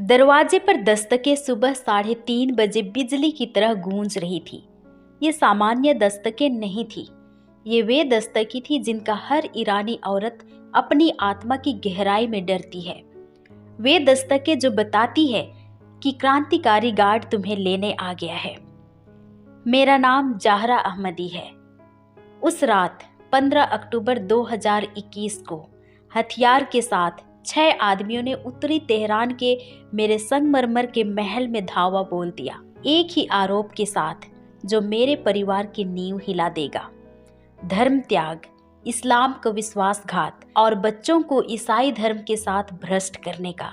दरवाजे पर दस्तकें सुबह 3:30 बजे बिजली की तरह गूंज रही थी। ये सामान्य दस्तकें नहीं थी। ये वे दस्तकें थी जिनका हर ईरानी औरत अपनी आत्मा की गहराई में डरती है। वे दस्तकें जो बताती है कि क्रांतिकारी गार्ड तुम्हें लेने आ गया है। मेरा नाम ज़हरा अहमदी है। उस रात 15 अक्टूबर 2021 को हथियार के साथ 6 आदमियों ने उत्तरी तेहरान के मेरे संगमरमर के महल में धावा बोल दिया, एक ही आरोप के साथ जो मेरे परिवार की नींव हिला देगा। धर्म त्याग, इस्लाम का विश्वासघात और बच्चों को ईसाई धर्म के साथ भ्रष्ट करने का।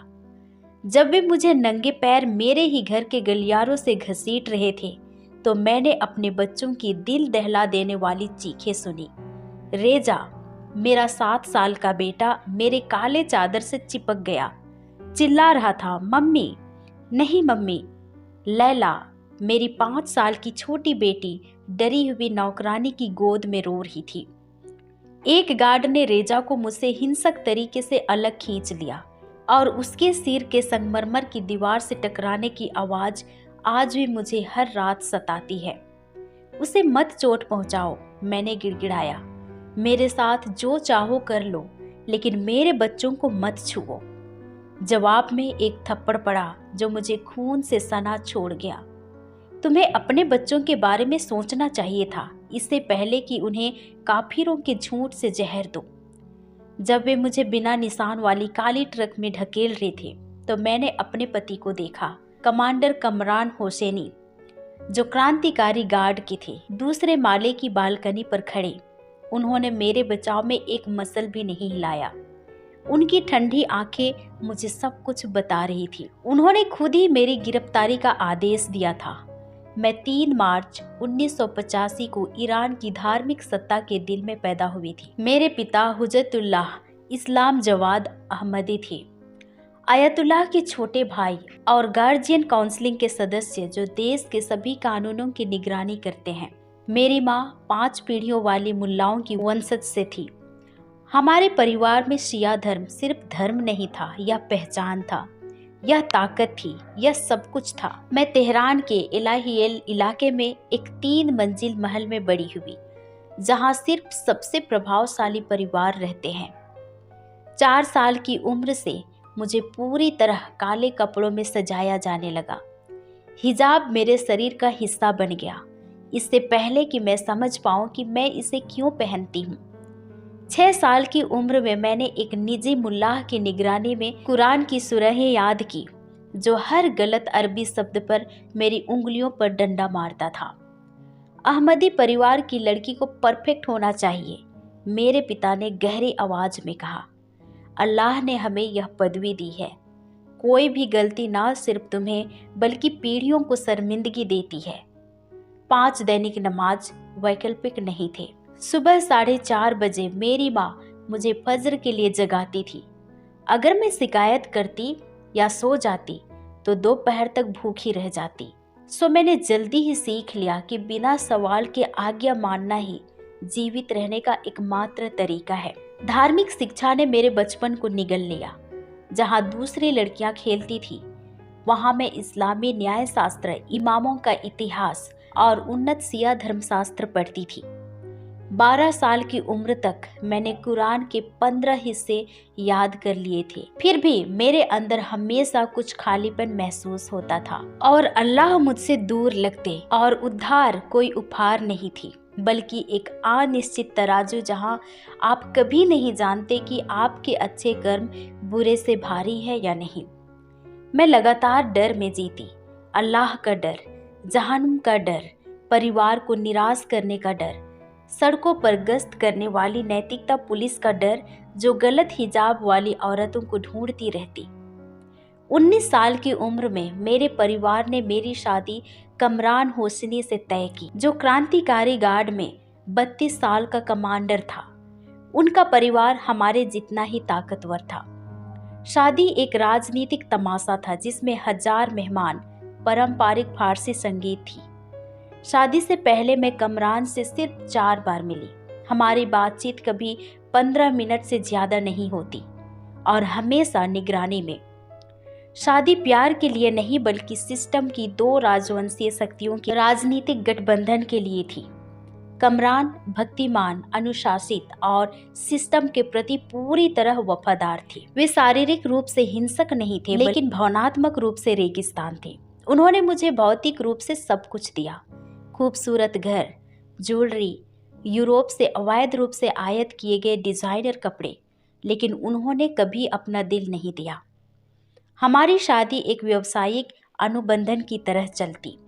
जब वे मुझे नंगे पैर मेरे ही घर के गलियारों से घसीट रहे थे तो मैंने अपने बच्चों की दिल दहला देने वाली चीखें सुनी। रेजा, मेरा 7 साल का बेटा, मेरे काले चादर से चिपक गया, चिल्ला रहा था, मम्मी, नहीं मम्मी। लैला, मेरी 5 साल की छोटी बेटी, डरी हुई नौकरानी की गोद में रो रही थी। एक गार्ड ने रेजा को मुझसे हिंसक तरीके से अलग खींच लिया और उसके सिर के संगमरमर की दीवार से टकराने की आवाज आज भी मुझे हर रात सताती है। उसे मत चोट पहुंचाओ, मैंने गिड़गिड़ाया। मेरे साथ जो चाहो कर लो, लेकिन मेरे बच्चों को मत छुओ। जवाब में एक थप्पड़ पड़ा जो मुझे खून से सना छोड़ गया। तुम्हें अपने बच्चों के बारे में सोचना चाहिए था, इससे पहले कि उन्हें काफिरों के झूठ से जहर दो। जब वे मुझे बिना निशान वाली काली ट्रक में ढकेल रहे थे तो मैंने अपने पति को देखा, कमांडर कमरान होसेनी, जो क्रांतिकारी गार्ड के थे, दूसरे माले की बालकनी पर खड़े। उन्होंने मेरे बचाव में एक मसल भी नहीं हिलाया। उनकी ठंडी आंखें मुझे सब कुछ बता रही थी। उन्होंने खुद ही मेरी गिरफ्तारी का आदेश दिया था। मैं 3 मार्च 1985 को ईरान की धार्मिक सत्ता के दिल में पैदा हुई थी। मेरे पिता हुज्जतुल्लाह इस्लाम जवाद अहमदी थे, आयतुल्लाह के छोटे भाई और गार्जियन काउंसिलिंग के सदस्य जो देश के सभी कानूनों की निगरानी करते हैं। मेरी माँ 5 पीढ़ियों वाली मुल्लाओं की वंशज से थी। हमारे परिवार में शिया धर्म सिर्फ धर्म नहीं था, यह पहचान था, यह ताकत थी, यह सब कुछ था। मैं तेहरान के इलाहियल इलाके में एक 3 मंजिल महल में बड़ी हुई, जहाँ सिर्फ सबसे प्रभावशाली परिवार रहते हैं। 4 साल की उम्र से मुझे पूरी तरह काले कपड़ों में सजाया जाने लगा। हिजाब मेरे शरीर का हिस्सा बन गया, इससे पहले कि मैं समझ पाऊं कि मैं इसे क्यों पहनती हूँ। 6 साल की उम्र में मैंने एक निजी मुल्लाह की निगरानी में कुरान की सूरहें याद की, जो हर गलत अरबी शब्द पर मेरी उंगलियों पर डंडा मारता था। अहमदी परिवार की लड़की को परफेक्ट होना चाहिए, मेरे पिता ने गहरी आवाज में कहा। अल्लाह ने हमें यह पदवी दी है। कोई भी गलती ना सिर्फ तुम्हें बल्कि पीढ़ियों को शर्मिंदगी देती है। 5 दैनिक नमाज वैकल्पिक नहीं थे। सुबह 4:30 बजे मेरी माँ मुझे फज्र के लिए जगाती थी। अगर मैं शिकायत करती या सो जाती तो दोपहर तक भूखी रह जाती। सो मैंने जल्दी ही सीख लिया कि बिना सवाल के आज्ञा मानना ही जीवित रहने का एकमात्र तरीका है। धार्मिक शिक्षा ने मेरे बचपन को निगल लिया। जहाँ दूसरी लड़कियां खेलती थी, वहाँ मैं इस्लामी न्याय शास्त्र, इमामों का इतिहास और उन्नत शिया धर्मशास्त्र पढ़ती थी। 12 साल की उम्र तक मैंने कुरान के 15 हिस्से याद कर लिए थे। फिर भी मेरे अंदर हमेशा कुछ खालीपन महसूस होता था और अल्लाह मुझसे दूर लगते और उद्धार कोई उपहार नहीं थी, बल्कि एक अनिश्चित तराजू जहां आप कभी नहीं जानते कि आपके अच्छे कर्म बुरे से भारी है या नहीं। मैं लगातार डर में जीती। अल्लाह का डर, जहन्नुम का डर, परिवार को निराश करने का डर, सड़कों पर गश्त करने वाली नैतिकता पुलिस का डर जो गलत हिजाब वाली औरतों को ढूंढती रहती। 19 साल की उम्र में मेरे परिवार ने मेरी शादी कमरान होसनी से तय की, जो क्रांतिकारी गार्ड में 32 साल का कमांडर था। उनका परिवार हमारे जितना ही ताकतवर था। शादी एक राजनीतिक तमाशा था जिसमें 1000 मेहमान, पारंपरिक फारसी संगीत थी। शादी से पहले मैं कमरान से सिर्फ 4 बार मिली। हमारी बातचीत कभी 15 मिनट से ज्यादा नहीं होती और हमेशा निगरानी में। शादी प्यार के लिए नहीं बल्कि सिस्टम की दो राजवंशीय शक्तियों के राजनीतिक गठबंधन के लिए थी। कमरान भक्तिमान, अनुशासित और सिस्टम के प्रति पूरी तरह वफादार थे। वे शारीरिक रूप से हिंसक नहीं थे, लेकिन भावनात्मक रूप से रेगिस्तान थे। उन्होंने मुझे भौतिक रूप से सब कुछ दिया, खूबसूरत घर, ज्वेलरी, यूरोप से अवैध रूप से आयात किए गए डिजाइनर कपड़े, लेकिन उन्होंने कभी अपना दिल नहीं दिया। हमारी शादी एक व्यावसायिक अनुबंधन की तरह चलती।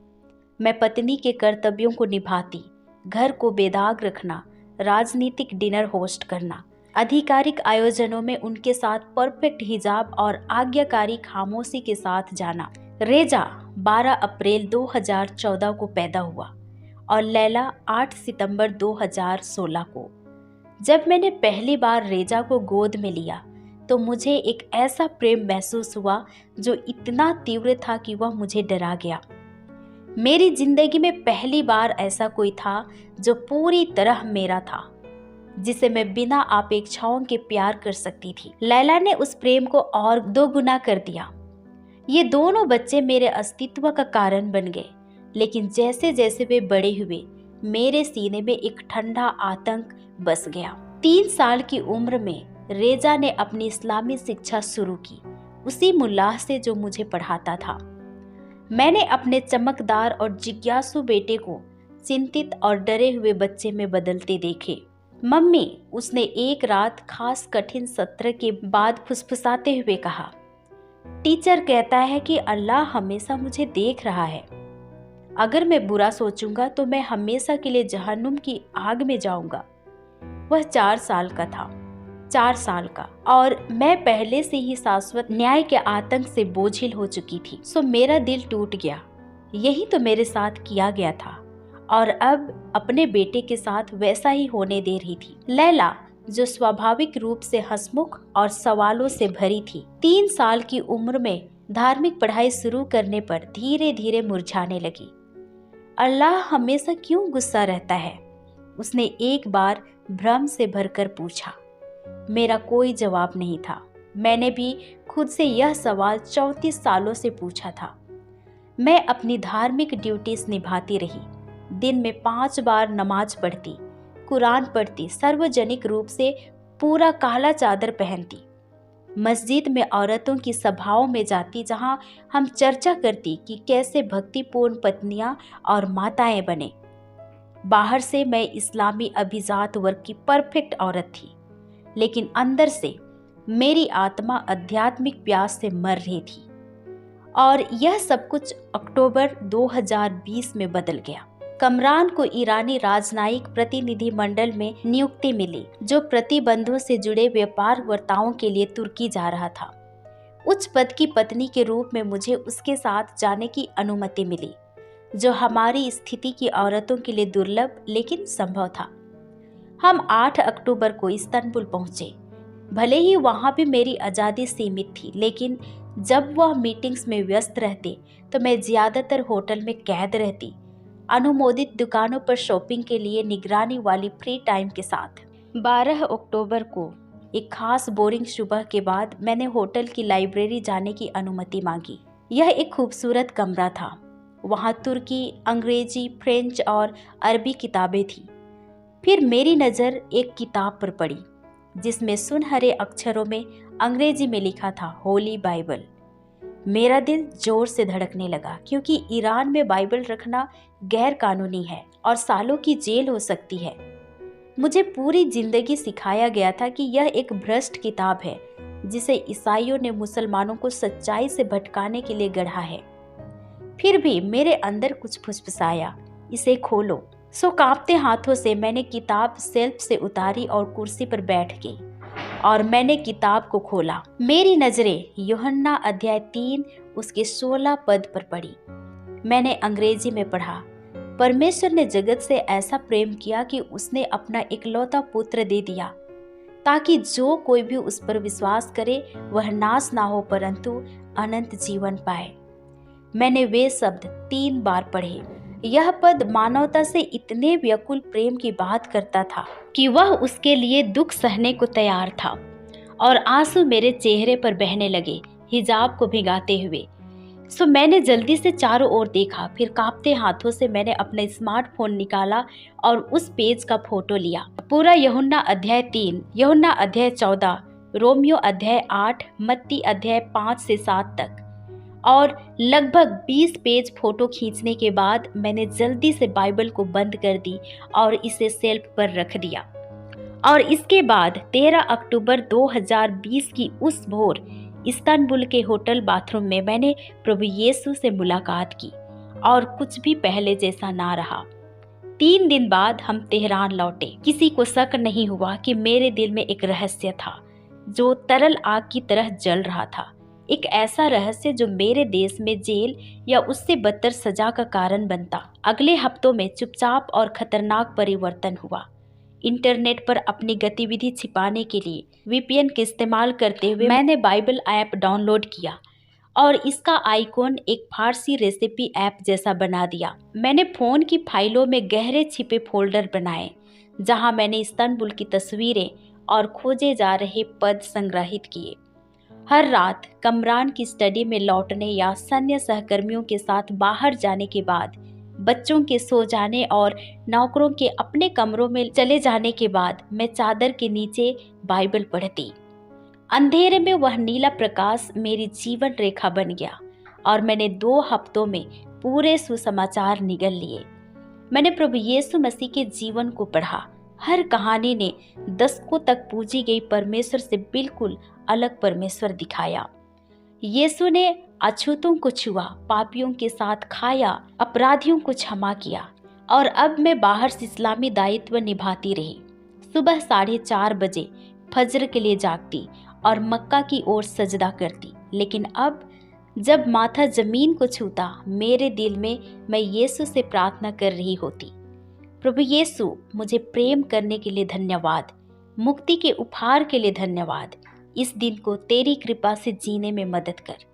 मैं पत्नी के कर्तव्यों को निभाती, घर को बेदाग रखना, राजनीतिक डिनर होस्ट करना, आधिकारिक आयोजनों में उनके साथ परफेक्ट हिजाब और आज्ञाकारी खामोशी के साथ जाना। रेजा 12 अप्रैल 2014 को पैदा हुआ और लैला 8 सितंबर 2016 को। जब मैंने पहली बार रेजा को गोद में लिया तो मुझे एक ऐसा प्रेम महसूस हुआ जो इतना तीव्र था कि वह मुझे डरा गया। मेरी जिंदगी में पहली बार ऐसा कोई था जो पूरी तरह मेरा था, जिसे मैं बिना अपेक्षाओं के प्यार कर सकती थी। लैला ने उस प्रेम को और दोगुना कर दिया। ये दोनों बच्चे मेरे अस्तित्व का कारण बन गए, लेकिन जैसे जैसे वे बड़े हुए मेरे सीने में एक ठंडा आतंक बस गया। 3 साल की उम्र में रेजा ने अपनी इस्लामी शिक्षा शुरू की, उसी मुल्लाह से जो मुझे पढ़ाता था। मैंने अपने चमकदार और जिज्ञासु बेटे को चिंतित और डरे हुए बच्चे में बदलते देखे। मम्मी, उसने एक रात खास कठिन सत्र के बाद फुसफुसाते हुए कहा, टीचर कहता है कि अल्लाह हमेशा मुझे देख रहा है। अगर मैं बुरा सोचूंगा तो मैं हमेशा के लिए जहन्नुम की आग में जाऊंगा। वह 4 साल का था, 4 साल का, और मैं पहले से ही शाश्वत न्याय के आतंक से बोझिल हो चुकी थी। सो मेरा दिल टूट गया। यही तो मेरे साथ किया गया था और अब अपने बेटे के साथ वैसा ही होने दे रही थी। लैला, जो स्वाभाविक रूप से हंसमुख और सवालों से भरी थी, 3 साल की उम्र में धार्मिक पढ़ाई शुरू करने पर धीरे धीरे मुरझाने लगी। अल्लाह हमेशा क्यों गुस्सा रहता है? उसने एक बार भ्रम से भरकर पूछा। मेरा कोई जवाब नहीं था। मैंने भी खुद से यह सवाल 34 सालों से पूछा था। मैं अपनी धार्मिक ड्यूटीज निभाती रही। दिन में 5 बार नमाज पढ़ती, कुरान पढ़ती, सार्वजनिक रूप से पूरा काला चादर पहनती, मस्जिद में औरतों की सभाओं में जाती जहां हम चर्चा करती कि कैसे भक्तिपूर्ण पत्नियां और माताएं बने। बाहर से मैं इस्लामी अभिजात वर्ग की परफेक्ट औरत थी, लेकिन अंदर से मेरी आत्मा आध्यात्मिक प्यास से मर रही थी। और यह सब कुछ अक्टूबर 2020 में बदल गया। कमरान को ईरानी राजनयिक प्रतिनिधि मंडल में नियुक्ति मिली, जो प्रतिबंधों से जुड़े व्यापार वर्ताओं के लिए तुर्की जा रहा था। उच्च पद की पत्नी के रूप में मुझे उसके साथ जाने की अनुमति मिली, जो हमारी स्थिति की औरतों के लिए दुर्लभ लेकिन संभव था। हम 8 अक्टूबर को इस्तांबुल पहुंचे। भले ही वहां भी मेरी आज़ादी सीमित थी, लेकिन जब वह मीटिंग्स में व्यस्त रहते तो मैं ज़्यादातर होटल में कैद रहती, अनुमोदित दुकानों पर शॉपिंग के लिए निगरानी वाली फ्री टाइम के साथ। 12 अक्टूबर को एक खास बोरिंग सुबह के बाद मैंने होटल की लाइब्रेरी जाने की अनुमति मांगी। यह एक खूबसूरत कमरा था। वहाँ तुर्की, अंग्रेजी, फ्रेंच और अरबी किताबें थीं। फिर मेरी नज़र एक किताब पर पड़ी जिसमें सुनहरे अक्षरों में अंग्रेजी में लिखा था, होली बाइबल। मेरा दिल जोर से धड़कने लगा, क्योंकि ईरान में बाइबल रखना गैर कानूनी है और सालों की जेल हो सकती है। मुझे पूरी जिंदगी सिखाया गया था कि यह एक भ्रष्ट किताब है जिसे ईसाइयों ने मुसलमानों को सच्चाई से भटकाने के लिए गढ़ा है। फिर भी मेरे अंदर कुछ फुसफुसाया, इसे खोलो। सो कांपते हाथों से मैंने किताब सेल्फ से उतारी और कुर्सी पर बैठ गई और मैंने किताब को खोला। मेरी नजरें यूहन्ना अध्याय 3 उसके 16 पद पर पड़ी। मैंने अंग्रेजी में पढ़ा, परमेश्वर ने जगत से ऐसा प्रेम किया कि उसने अपना इकलौता पुत्र दे दिया, ताकि जो कोई भी उस पर विश्वास करे वह नाश ना हो परंतु अनंत जीवन पाए। मैंने वे शब्द 3 बार पढ़े। यह पद मानवता से इतने व्याकुल प्रेम की बात करता था कि वह उसके लिए दुख सहने को तैयार था, और आंसू मेरे चेहरे पर बहने लगे। हिजाब को भिगाते हुए। मैंने जल्दी से चारों ओर देखा, फिर कांपते हाथों से मैंने अपना स्मार्टफोन निकाला और उस पेज का फोटो लिया। पूरा यूहन्ना अध्याय 3, यूहन्ना अध्याय 14, रोमियो अध्याय 8, मत्ती अध्याय 5 से 7 तक और लगभग 20 पेज फोटो खींचने के बाद मैंने जल्दी से बाइबल को बंद कर दी और इसे शेल्फ पर रख दिया। और इसके बाद 13 अक्टूबर 2020 की उस भोर इस्तांबुल के होटल बाथरूम में मैंने प्रभु यीशु से मुलाकात की और कुछ भी पहले जैसा ना रहा। 3 दिन बाद हम तेहरान लौटे। किसी को शक नहीं हुआ कि मेरे दिल में एक रहस्य था जो तरल आग की तरह जल रहा था। एक ऐसा रहस्य जो मेरे देश में जेल या उससे बदतर सजा का कारण बनता। अगले हफ्तों में चुपचाप और खतरनाक परिवर्तन हुआ। इंटरनेट पर अपनी गतिविधि छिपाने के लिए वीपीएन का इस्तेमाल करते हुए मैंने बाइबल ऐप डाउनलोड किया और इसका आइकॉन एक फारसी रेसिपी ऐप जैसा बना दिया। मैंने फोन की फाइलों में गहरे छिपे फोल्डर बनाए जहां मैंने इस्तांबुल की तस्वीरें और खोजे जा रहे पद संग्रहित किए। हर रात कमरान की स्टडी में लौटने या सैन्य सहकर्मियों के साथ बाहर जाने के बाद, बच्चों के सो जाने और नौकरों के अपने कमरों में चले जाने के बाद मैं चादर के नीचे बाइबल पढ़ती। अंधेरे में वह नीला प्रकाश मेरी जीवन रेखा बन गया और मैंने 2 हफ्तों में पूरे सुसमाचार निगल लिए। मैंने प्रभु यीशु मसीह के जीवन को पढ़ा। हर कहानी ने दशकों तक पूजी गई परमेश्वर से बिल्कुल अलग परमेश्वर दिखाया। यीशु ने अछूतों को छुआ, पापियों के साथ खाया, अपराधियों को क्षमा किया और अब मैं बाहर से इस्लामी दायित्व निभाती रही। सुबह 4:30 बजे फज्र के लिए जागती और मक्का की ओर सजदा करती। लेकिन अब जब माथा जमीन को छूता, मेरे दिल में मैं यीशु से प्रार्थना कर रही होती, प्रभु यीशु, मुझे प्रेम करने के लिए धन्यवाद, मुक्ति के उपहार के लिए धन्यवाद। इस दिन को तेरी कृपा से जीने में मदद कर।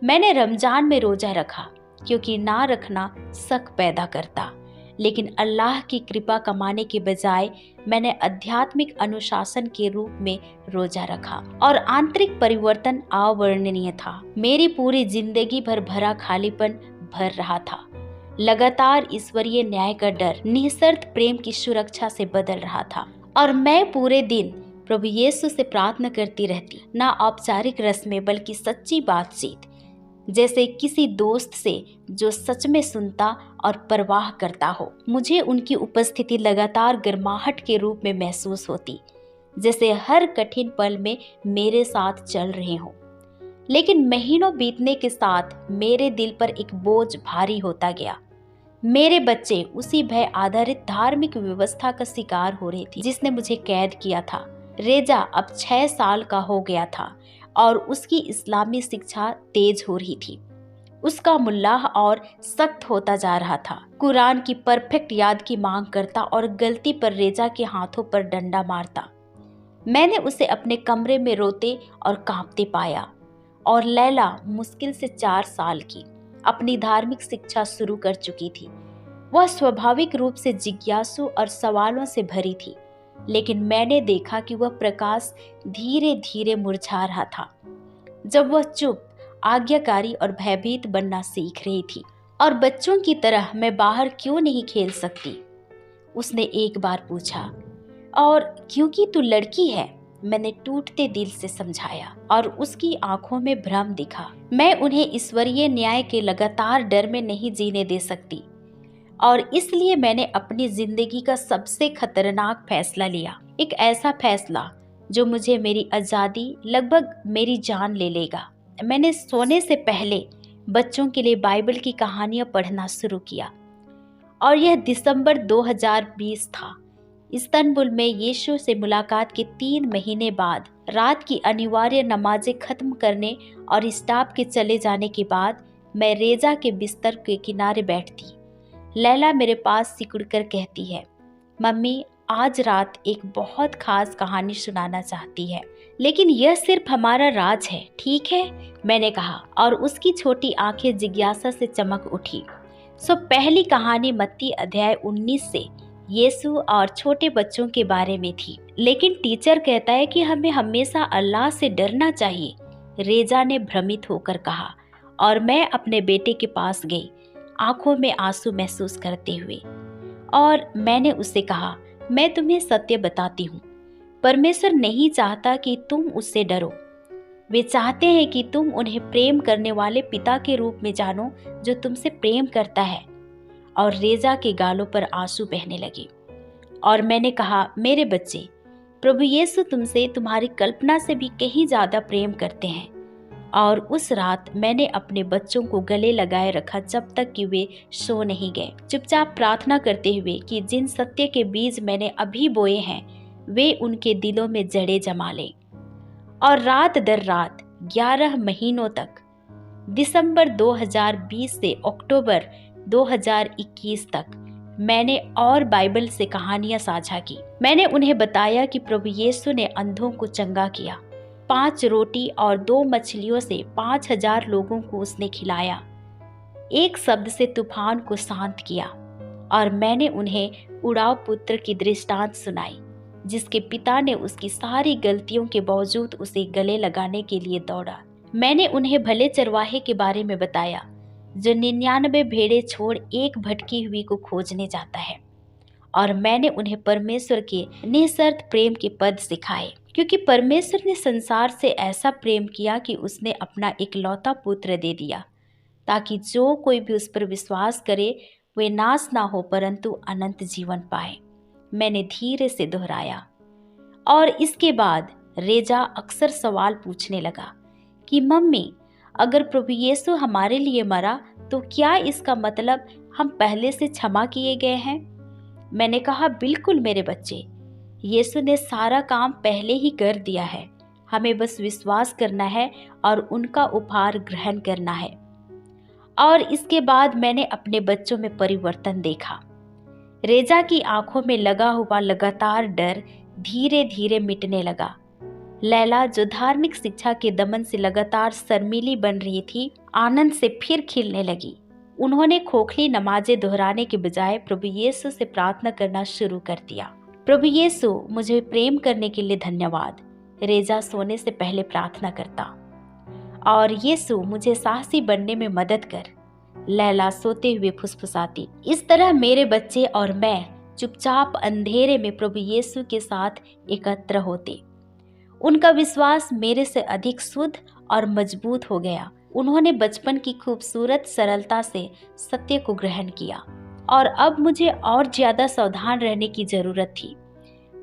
मैंने रमजान में रोजा रखा क्योंकि ना रखना शक पैदा करता, लेकिन अल्लाह की कृपा कमाने के बजाय मैंने आध्यात्मिक अनुशासन के रूप में रोजा रखा और आंतरिक परिवर्तन अवर्णनीय था। मेरी पूरी जिंदगी भर भरा खालीपन भर रहा था। लगातार ईश्वरीय न्याय का डर निःशर्त प्रेम की सुरक्षा से बदल रहा था और मैं पूरे दिन प्रभु यीशु से प्रार्थना करती रहती, ना औपचारिक रस्में बल्कि सच्ची बातचीत, जैसे किसी दोस्त से जो सच में सुनता और परवाह करता हो। मुझे उनकी उपस्थिति लगातार गर्माहट के रूप में महसूस होती, जैसे हर कठिन पल में मेरे साथ चल रहे हों। लेकिन महीनों बीतने के साथ मेरे दिल पर एक बोझ भारी होता गया। मेरे बच्चे उसी भय आधारित धार्मिक व्यवस्था का शिकार हो रहे थे जिसने मुझे कैद किया था। रेजा अब 6 साल का हो गया था और उसकी इस्लामी शिक्षा तेज हो रही थी। उसका मुल्लाह और सख्त होता जा रहा था। कुरान की परफेक्ट याद की मांग करता और गलती पर रेजा के हाथों पर डंडा मारता। मैंने उसे अपने कमरे में रोते और कांपते पाया और लैला मुश्किल से 4 साल की अपनी धार्मिक शिक्षा शुरू कर चुकी थी। वह स्वाभाविक रूप से जिज्ञासु और सवालों से भरी थी, लेकिन मैंने देखा कि वह प्रकाश धीरे धीरे मुरझा रहा था जब वह चुप, आज्ञाकारी और भयभीत बनना सीख रही थी। और बच्चों की तरह मैं बाहर क्यों नहीं खेल सकती? उसने एक बार पूछा। और क्योंकि तू लड़की है, मैंने टूटते दिल से समझाया और उसकी आंखों में भ्रम दिखा। मैं उन्हें ईश्वरीय न्याय के लगातार डर में नहीं जीने दे सकती और इसलिए मैंने अपनी जिंदगी का सबसे खतरनाक फैसला लिया। एक ऐसा फैसला जो मुझे मेरी आज़ादी, लगभग मेरी जान ले लेगा। मैंने सोने से पहले बच्चों के लिए बाइबल की कहानियां पढ़ना शुरू किया और यह दिसंबर 2020 था। इस्तांबुल में यीशु से मुलाकात के 3 महीने बाद रात की अनिवार्य नमाजें खत्म करने और स्टाफ के चले जाने के बाद मैं रेजा के बिस्तर के किनारे बैठती। लैला मेरे पास सिकुड़कर कहती है, मम्मी आज रात एक बहुत खास कहानी सुनाना चाहती है, लेकिन यह सिर्फ हमारा राज है, ठीक है? मैंने कहा और उसकी छोटी आंखें जिज्ञासा से चमक उठी। पहली कहानी मत्ती अध्याय 19 से यीशु और छोटे बच्चों के बारे में थी। लेकिन टीचर कहता है कि हमें हमेशा अल्लाह से डरना चाहिए। रेजा ने भ्रमित होकर कहा और मैं अपने बेटे के पास गई, आंखों में आंसू महसूस करते हुए। और मैंने उससे कहा, मैं तुम्हें सत्य बताती हूँ, परमेश्वर नहीं चाहता कि तुम उससे डरो। वे चाहते हैं कि तुम उन्हें प्रेम करने वाले पिता के रूप में जानो जो तुमसे प्रेम करता है। और रेजा के गालों पर आंसू बहने लगे। और मैंने कहा, मेरे बच्चे, प्रभु यीशु तुमसे तुम्हारी कल्पना से भी कहीं ज्यादा प्रेम करते हैं। और उस रात मैंने अपने बच्चों को गले लगाए रखा जब तक कि वे सो नहीं गए, चुपचाप प्रार्थना करते हुए कि जिन सत्य के बीज मैंने अभी बोए हैं वे उनके दिलों में जड़ें जमा लें। और रात दर रात 11 महीनों तक, दिसंबर 2020 से अक्टूबर 2021 तक, मैंने और बाइबल से कहानियां साझा की। मैंने उन्हें बताया कि प्रभु यीशु ने अंधों को चंगा किया, 5 रोटी और 2 मछलियों से 5000 लोगों को उसने खिलाया, एक शब्द से तूफान को शांत किया। और मैंने उन्हें उड़ाव पुत्र की दृष्टांत सुनाई, जिसके पिता ने उसकी सारी गलतियों के बावजूद उसे गले लगाने के लिए दौड़ा। मैंने उन्हें भले चरवाहे के बारे में बताया जो 99 भेड़ें छोड़ एक भटकी हुई को खोजने जाता है। और मैंने उन्हें परमेश्वर के निःशर्त प्रेम के पद सिखाए, क्योंकि परमेश्वर ने संसार से ऐसा प्रेम किया कि उसने अपना इकलौता पुत्र दे दिया, ताकि जो कोई भी उस पर विश्वास करे वे नाश ना हो परंतु अनंत जीवन पाए। मैंने धीरे से दोहराया। और इसके बाद रेजा अक्सर सवाल पूछने लगा कि मम्मी, अगर प्रभु यीशु हमारे लिए मरा तो क्या इसका मतलब हम पहले से क्षमा किए गए हैं? मैंने कहा, बिल्कुल मेरे बच्चे, यीशु ने सारा काम पहले ही कर दिया है, हमें बस विश्वास करना है और उनका उपहार ग्रहण करना है। और इसके बाद मैंने अपने बच्चों में परिवर्तन देखा। रेजा की आंखों में लगा हुआ लगातार डर धीरे धीरे मिटने लगा। लैला, जो धार्मिक शिक्षा के दमन से लगातार शर्मीली बन रही थी, आनंद से फिर खिलने लगी। उन्होंने खोखली नमाजें दोहराने के बजाय प्रभु यीशु से प्रार्थना करना शुरू कर दिया। प्रभु यीशु, मुझे प्रेम करने के लिए धन्यवाद, रेजा सोने से पहले प्रार्थना करता। और यीशु, मुझे साहसी बनने में मदद कर, लैला सोते हुए फुसफुसाती। इस तरह मेरे बच्चे और मैं चुपचाप अंधेरे में प्रभु यीशु के साथ एकत्र होते। उनका विश्वास मेरे से अधिक शुद्ध और मजबूत हो गया। उन्होंने बचपन की खूबसूरत सरलता से सत्य को ग्रहण किया और अब मुझे और ज्यादा सावधान रहने की जरूरत थी।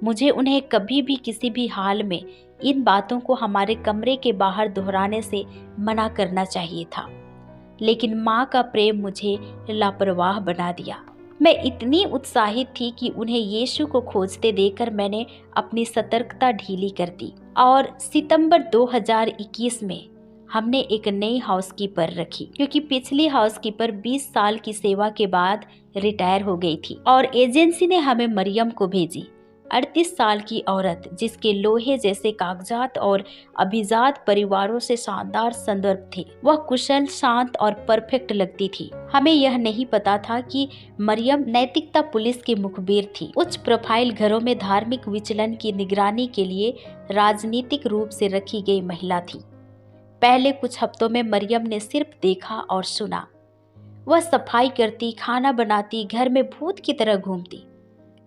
मुझे उन्हें कभी भी किसी भी हाल में इन बातों को हमारे कमरे के बाहर दोहराने से मना करना चाहिए था, लेकिन माँ का प्रेम मुझे लापरवाह बना दिया। मैं इतनी उत्साहित थी कि उन्हें यीशु को खोजते देखकर मैंने अपनी सतर्कता ढीली कर दी। और सितंबर 2021 में हमने एक नई हाउसकीपर रखी, क्योंकि पिछली हाउसकीपर 20 साल की सेवा के बाद रिटायर हो गई थी। और एजेंसी ने हमें मरियम को भेजी, 38 साल की औरत जिसके लोहे जैसे कागजात और अभिजात परिवारों से शानदार संदर्भ थे। वह कुशल, शांत और परफेक्ट लगती थी। हमें यह नहीं पता था कि मरियम नैतिकता पुलिस की मुखबिर थी। उच्च प्रोफाइल घरों में धार्मिक विचलन की निगरानी के लिए राजनीतिक रूप से रखी गई महिला थी। पहले कुछ हफ्तों में मरियम ने सिर्फ देखा और सुना। वह सफाई करती, खाना बनाती, घर में भूत की तरह घूमती,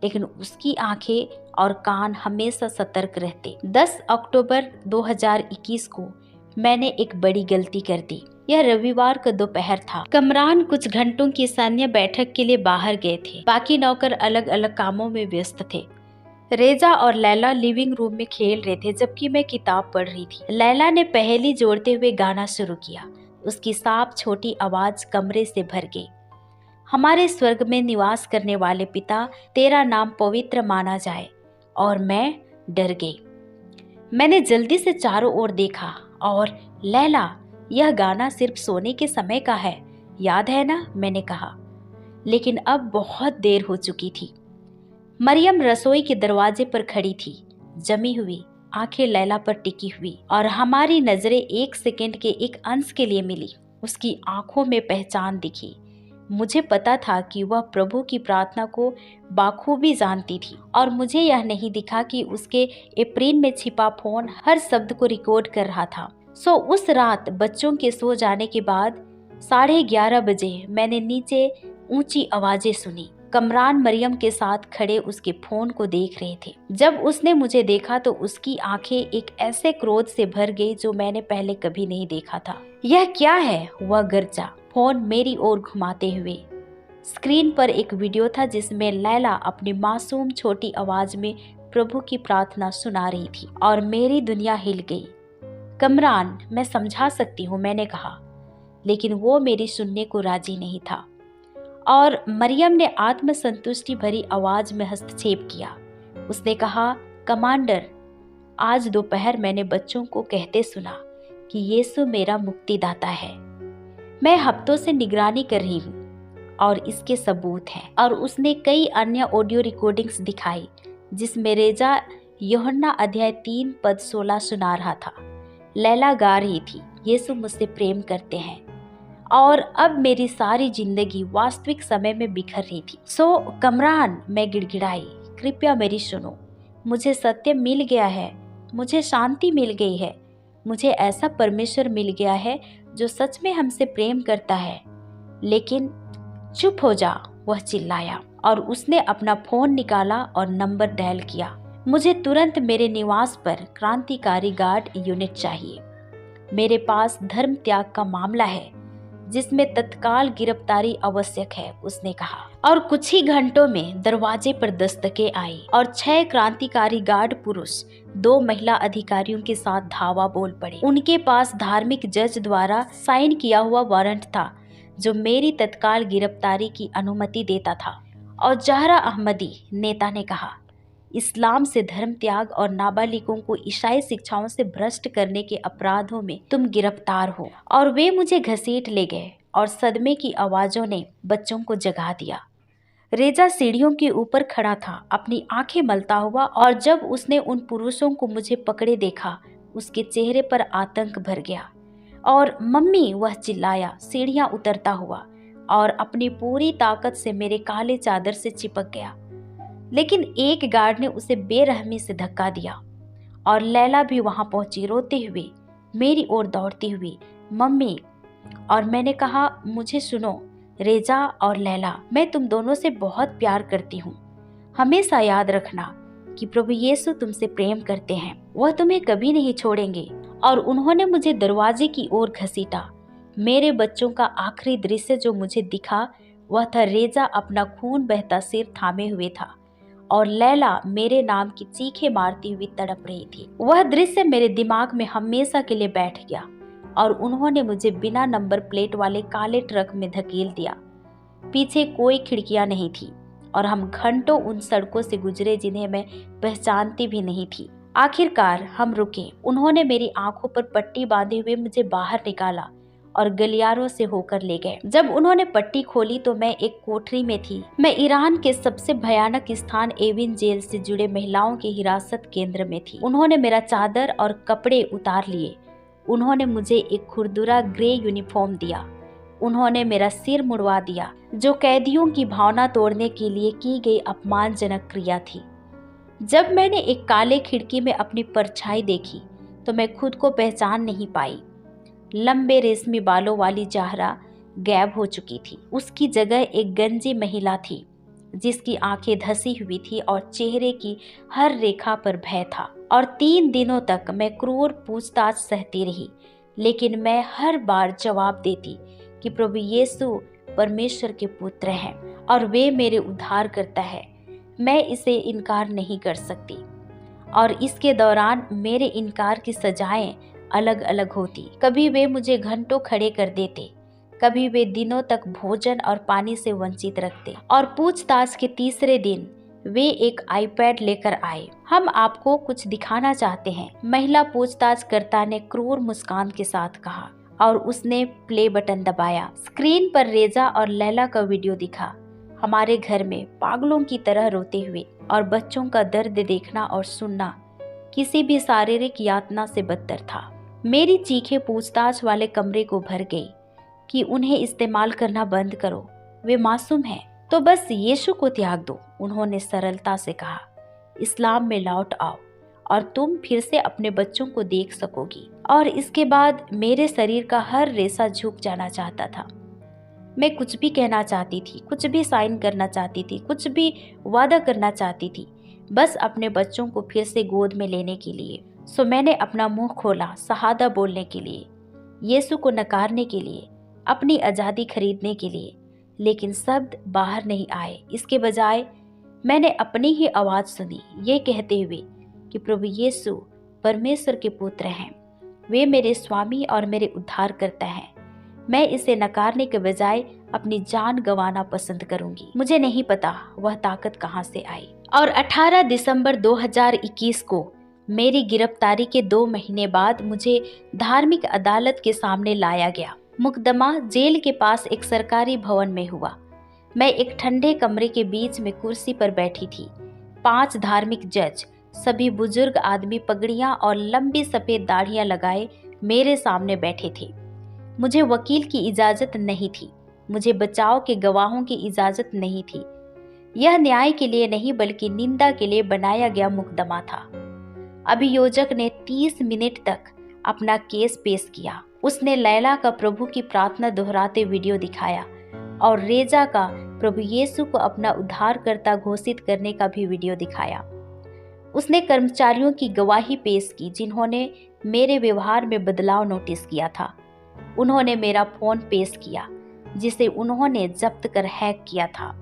लेकिन उसकी आंखें और कान हमेशा सतर्क रहते। 10 अक्टूबर 2021 को मैंने एक बड़ी गलती कर दी। यह रविवार का दोपहर था। कमरान कुछ घंटों की सैन्य बैठक के लिए बाहर गए थे। बाकी नौकर अलग अलग कामों में व्यस्त थे। रेजा और लैला लिविंग रूम में खेल रहे थे, जबकि मैं किताब पढ़ रही थी। लैला ने पहेली जोड़ते हुए गाना शुरू किया। उसकी साफ छोटी आवाज कमरे से भर गई। हमारे स्वर्ग में निवास करने वाले पिता, तेरा नाम पवित्र माना जाए। और मैं डर गई। मैंने जल्दी से चारों ओर देखा और लैला, यह गाना सिर्फ सोने के समय का है, याद है ना? मैंने कहा। लेकिन अब बहुत देर हो चुकी थी। मरियम रसोई के दरवाजे पर खड़ी थी, जमी हुई आंखें लैला पर टिकी हुई, और हमारी नजरें एक सेकंड के एक अंश के लिए मिली। उसकी आंखों में पहचान दिखी। मुझे पता था कि वह प्रभु की प्रार्थना को बाखूबी जानती थी, और मुझे यह नहीं दिखा कि उसके एप्रिन में छिपा फोन हर शब्द को रिकॉर्ड कर रहा था। उस रात बच्चों के सो जाने के बाद 11:30 बजे मैंने नीचे ऊंची आवाजें सुनी। कमरान मरियम के साथ खड़े उसके फोन को देख रहे थे। जब उसने मुझे देखा तो उसकी आंखें एक ऐसे क्रोध से भर गई जो मैंने पहले कभी नहीं देखा था। यह क्या है? वह गरजा, फोन मेरी ओर घुमाते हुए। स्क्रीन पर एक वीडियो था जिसमें लैला अपनी मासूम छोटी आवाज में प्रभु की प्रार्थना सुना रही थी और मेरी दुनिया हिल गई। कमरान, मैं समझा सकती हूँ, मैंने कहा, लेकिन वो मेरी सुनने को राजी नहीं था। और मरियम ने आत्मसंतुष्टि भरी आवाज में हस्तक्षेप किया। उसने कहा, कमांडर, आज दोपहर मैंने बच्चों को कहते सुना कि यीशु मेरा मुक्तिदाता है। मैं हफ्तों से निगरानी कर रही हूँ और इसके सबूत हैं। और उसने कई अन्य ऑडियो रिकॉर्डिंग्स दिखाई जिसमें रेजा यूहन्ना अध्याय 3 पद 16 सुना रहा था। लैला गा रही थी, यीशु मुझसे प्रेम करते हैं। और अब मेरी सारी जिंदगी वास्तविक समय में बिखर रही थी। कमरान, मैं गिड़गिड़ाई, कृपया मेरी सुनो। मुझे सत्य मिल गया है, मुझे शांति मिल गई है, मुझे ऐसा परमेश्वर मिल गया है जो सच में हमसे प्रेम करता है। लेकिन चुप हो जा, वह चिल्लाया और उसने अपना फोन निकाला और नंबर डायल किया। मुझे तुरंत मेरे निवास पर क्रांतिकारी गार्ड यूनिट चाहिए। मेरे पास धर्म त्याग का मामला है जिसमें तत्काल गिरफ्तारी आवश्यक है, उसने कहा। और कुछ ही घंटों में दरवाजे पर दस्तकें आई और 6 क्रांतिकारी गार्ड पुरुष 2 महिला अधिकारियों के साथ धावा बोल पड़े। उनके पास धार्मिक जज द्वारा साइन किया हुआ वारंट था जो मेरी तत्काल गिरफ्तारी की अनुमति देता था। और जहरा अहमदी नेता ने कहा, इस्लाम से धर्म त्याग और नाबालिगों को ईसाई शिक्षाओं से भ्रष्ट करने के अपराधों में तुम गिरफ्तार हो। और वे मुझे घसीट ले गए और सदमे की आवाजों ने बच्चों को जगा दिया। रेजा सीढ़ियों के ऊपर खड़ा था, अपनी आंखें मलता हुआ, और जब उसने उन पुरुषों को मुझे पकड़े देखा, उसके चेहरे पर आतंक भर गया। और मम्मी, वह चिल्लाया, सीढ़ियां उतरता हुआ, और अपनी पूरी ताकत से मेरे काले चादर से चिपक गया। लेकिन एक गार्ड ने उसे बेरहमी से धक्का दिया और लैला भी वहां पहुंची, रोते हुए मेरी ओर दौड़ती हुई, मम्मी। और मैंने कहा, मुझे सुनो रेजा और लैला, मैं तुम दोनों से बहुत प्यार करती हूँ। हमेशा याद रखना कि प्रभु यीशु तुमसे प्रेम करते हैं, वह तुम्हें कभी नहीं छोड़ेंगे। और उन्होंने मुझे दरवाजे की ओर घसीटा। मेरे बच्चों का आखिरी दृश्य जो मुझे दिखा वह था रेजा अपना खून बहता सिर थामे हुए था और लैला मेरे नाम की चीखें मारती हुई तड़प रही थी। वह दृश्य मेरे दिमाग में हमेशा के लिए बैठ गया और उन्होंने मुझे बिना नंबर प्लेट वाले काले ट्रक में धकेल दिया। पीछे कोई खिड़कियां नहीं थी और हम घंटों उन सड़कों से गुजरे जिन्हें मैं पहचानती भी नहीं थी। आखिरकार हम रुके। उन्होंने मेरी आंखों पर पट्टी बांधे हुए मुझे बाहर निकाला और गलियारों से होकर ले गए। जब उन्होंने पट्टी खोली तो मैं एक कोठरी में थी। मैं ईरान के सबसे भयानक स्थान एविन जेल से जुड़े महिलाओं के हिरासत केंद्र में थी। उन्होंने मेरा चादर और कपड़े उतार लिए। उन्होंने मुझे एक खुरदुरा ग्रे यूनिफॉर्म दिया। उन्होंने मेरा सिर मुड़वा दिया, जो कैदियों की भावना तोड़ने के लिए की गई अपमानजनक क्रिया थी। जब मैंने एक काले खिड़की में अपनी परछाई देखी तो मैं खुद को पहचान नहीं पाई। लंबे रेशमी बालों वाली जहरा गायब हो चुकी थी। उसकी जगह एक गंजी महिला थी जिसकी आंखें धसी हुई थी और चेहरे की हर रेखा पर भय था। और 3 दिनों तक मैं क्रूर पूछताछ सहती रही, लेकिन मैं हर बार जवाब देती कि प्रभु यीशु परमेश्वर के पुत्र हैं और वे मेरे उद्धार करता है। मैं इसे इनकार नहीं कर सकती। और इसके दौरान मेरे इनकार की सजाएं अलग अलग होती। कभी वे मुझे घंटों खड़े कर देते, कभी वे दिनों तक भोजन और पानी से वंचित रखते। और पूछताछ के तीसरे दिन वे एक आईपैड लेकर आए। हम आपको कुछ दिखाना चाहते हैं, महिला पूछताछकर्ता ने क्रूर मुस्कान के साथ कहा और उसने प्ले बटन दबाया। स्क्रीन पर रेजा और लैला का वीडियो दिखा, हमारे घर में पागलों की तरह रोते हुए। और बच्चों का दर्द देखना और सुनना किसी भी शारीरिक यातना से बदतर था। मेरी चीखें पूछताछ वाले कमरे को भर गई कि उन्हें इस्तेमाल करना बंद करो, वे मासूम हैं, तो बस यीशु को त्याग दो। उन्होंने सरलता से कहा, इस्लाम में लौट आओ और तुम फिर से अपने बच्चों को देख सकोगी। और इसके बाद मेरे शरीर का हर रेशा झुक जाना चाहता था। मैं कुछ भी कहना चाहती थी, कुछ भी साइन करना चाहती थी, कुछ भी वादा करना चाहती थी, बस अपने बच्चों को फिर से गोद में लेने के लिए। सो मैंने अपना मुंह खोला शहादा बोलने के लिए, यीशु को नकारने के लिए, अपनी आज़ादी खरीदने के लिए, लेकिन शब्द बाहर नहीं आए। इसके बजाय मैंने अपनी ही आवाज़ सुनी, ये कहते हुए कि प्रभु यीशु परमेश्वर के पुत्र हैं, वे मेरे स्वामी और मेरे उद्धारकर्ता हैं। मैं इसे नकारने के बजाय अपनी जान गंवाना पसंद करूंगी। मुझे नहीं पता वह ताकत कहां से आई। और 18 दिसंबर 2021 को मेरी गिरफ्तारी के 2 महीने बाद मुझे धार्मिक अदालत के सामने लाया गया। मुकदमा जेल के पास एक सरकारी भवन में हुआ। मैं एक ठंडे कमरे के बीच में कुर्सी पर बैठी थी। 5 धार्मिक जज, सभी बुजुर्ग आदमी पगड़ियां और लंबी सफेद दाढ़ियां लगाए मेरे सामने बैठे थे। मुझे वकील की इजाजत नहीं थी, मुझे बचाव के गवाहों की इजाजत नहीं थी। यह न्याय के लिए नहीं बल्कि निंदा के लिए बनाया गया मुकदमा था। अभियोजक ने 30 मिनट तक अपना केस पेश किया। उसने लैला का प्रभु की प्रार्थना दोहराते वीडियो दिखाया और रेजा का प्रभु यीशु को अपना उद्धारकर्ता घोषित करने का भी वीडियो दिखाया। उसने कर्मचारियों की गवाही पेश की जिन्होंने मेरे व्यवहार में बदलाव नोटिस किया था। उन्होंने मेरा फोन पेश किया जिसे उन्होंने जब्त कर हैक किया था,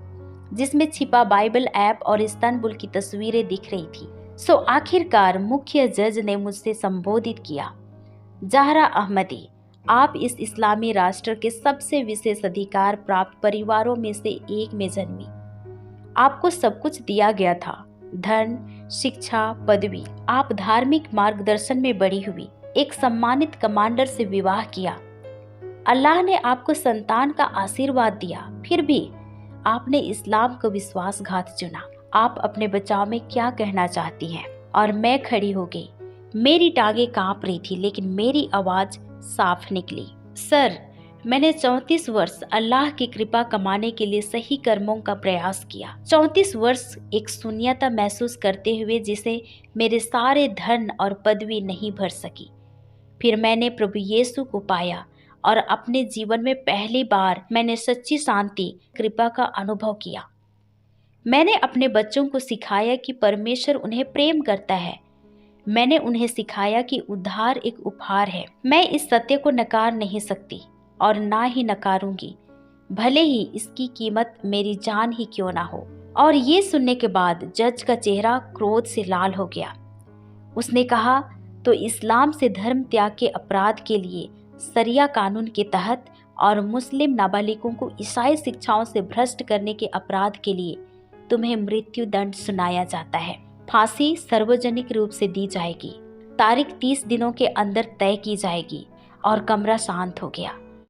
जिसमें छिपा बाइबल ऐप और इस्तांबुल की तस्वीरें दिख रही थी। सो आखिरकार मुख्य जज ने मुझसे संबोधित किया, ज़हरा अहमदी, आप इस इस्लामी राष्ट्र के सबसे विशेष अधिकार प्राप्त परिवारों में से एक में जन्मी। आपको सब कुछ दिया गया था, धन, शिक्षा, पदवी। आप धार्मिक मार्गदर्शन में बड़ी हुई, एक सम्मानित कमांडर से विवाह किया। अल्लाह ने आपको संतान का आशीर्वाद दिया, फिर भी आपने इस्लाम को विश्वासघात चुना। आप अपने बचाव में क्या कहना चाहती हैं? और मैं खड़ी हो गई। मेरी टांगें कांप रही थी लेकिन मेरी आवाज साफ निकली। सर, मैंने 34 वर्ष अल्लाह की कृपा कमाने के लिए सही कर्मों का प्रयास किया। 34 वर्ष एक शून्यता महसूस करते हुए जिसे मेरे सारे धन और पदवी नहीं भर सकी। फिर मैंने प्रभु यीशु को पाया और अपने जीवन में पहली बार मैंने सच्ची शांति, कृपा का अनुभव किया। मैंने अपने बच्चों को सिखाया कि परमेश्वर उन्हें प्रेम करता है। मैंने उन्हें सिखाया कि उद्धार एक उपहार है। मैं इस सत्य को नकार नहीं सकती और ना ही नकारूंगी, भले ही इसकी कीमत मेरी जान ही क्यों ना हो। और ये सुनने के बाद जज का चेहरा क्रोध से लाल हो गया। उसने कहा, तो इस्लाम से धर्म त्याग के अपराध के लिए शरिया कानून के तहत और मुस्लिम नाबालिगों को ईसाई शिक्षाओं से भ्रष्ट करने के अपराध के लिए तुम्हें मृत्यु दंड सुनाया जाता है। फांसी सार्वजनिक रूप से दी जाएगी। तारीख 30 दिनों के अंदर तय की जाएगी। और कमरा शांत हो गया।